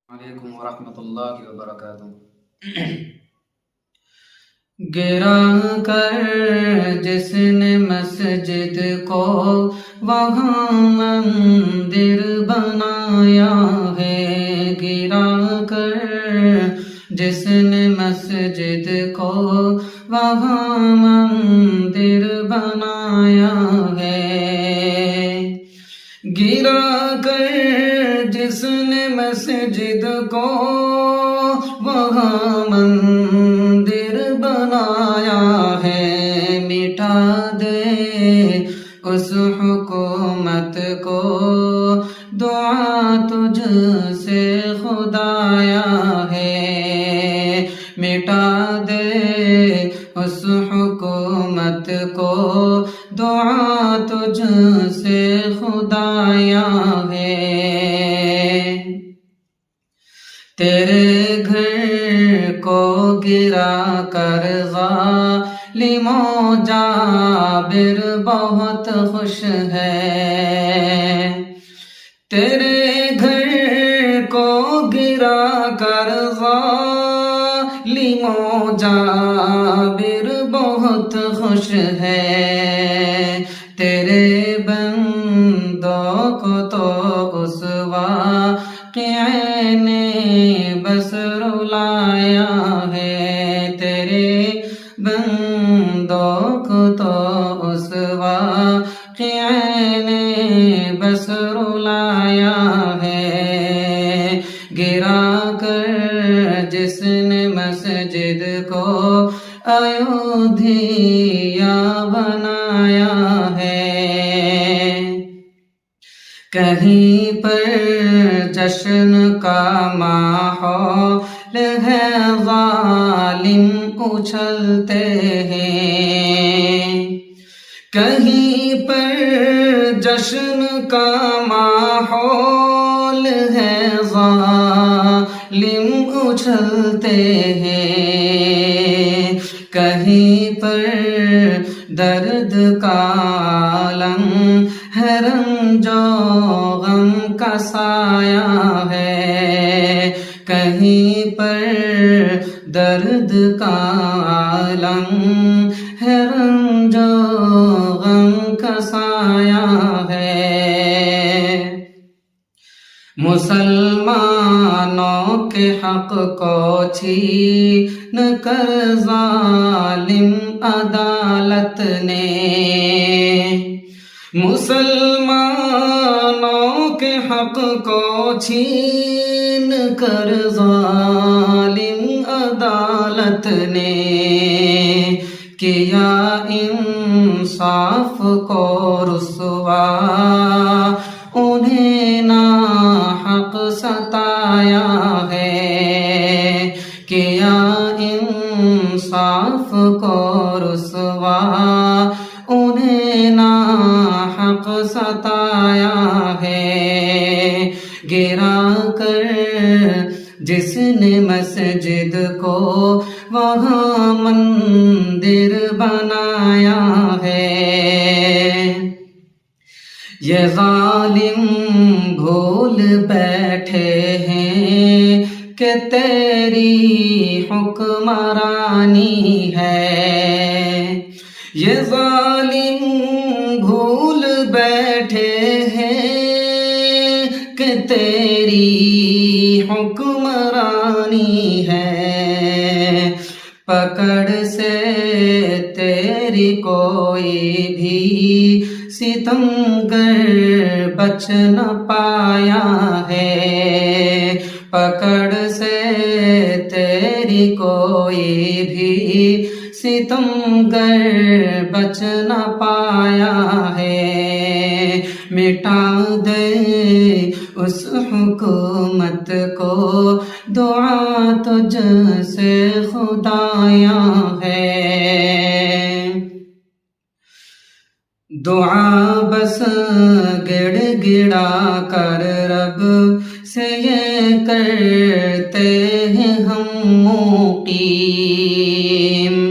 علیکم ورحمۃ اللہ وبرکاتہ۔ گرا کر جس نے مسجد کو وہاں مندر بنایا ہے، گرا کر جس نے مسجد کو وہاں مندر بنایا ہے، گرا کر جس نے مسجد کو وہاں مندر بنایا ہے، مٹا دے اس حکومت کو دعا تجھ سے خدایا ہے، مٹا دے اس حکومت کو دعا تجھ سے خدایا ہے، تیرے گھر کو گرا کر ظالم و جابر بہت خوش ہے، تیرے گھر کو گرا کر ظالم و جابر بہت خوش ہے، تیرے بندوں کو تو اس واقعے نے بس رلایا ہے، تیرے بندوں کو تو اس واقعے نے بس رلایا ہے، گرا کر جس نے مسجد کو ایودھیا بنایا ہے، کہیں پر جشن کا ماحول ہے، ظالم اچھلتے ہیں، کہیں پر جشن کا ماحول ہے، ظالم اچھلتے ہیں، کہیں پر درد کا عالم ہے، رنج و غم کا سایہ ہے، کہیں پر درد کا عالم ہے، رنج و غم کا سایہ ہے، مسلمانوں کے حق کو چھین کر ظالم عدالت نے، مسلمانوں کے حق کو چھین کر ظالم عدالت نے کیا انصاف کو رسوا، انہیں ناحق ستایا ہے، کیا انصاف کو رسوا، انہیں ناحق ستایا ہے، گرا کر جس نے مسجد کو وہاں مندر بنایا ہے، یہ ظالم بھول بیٹھے ہیں کہ تیری حکمرانی ہے، یہ ظالم بھول بیٹھے ہیں کہ تیری حکمرانی ہے، پکڑ سے تیری کوئی بھی ستمگر بچ نہ پایا ہے، پکڑ سے تیری کوئی بھی ستمگر بچ نہ پایا ہے، مٹا دے اس حکومت کو دعا تجھ سے خدایا ہے، دعا بس گڑ گڑا کر رب سے یہ کرتے ہیں ہم موقی،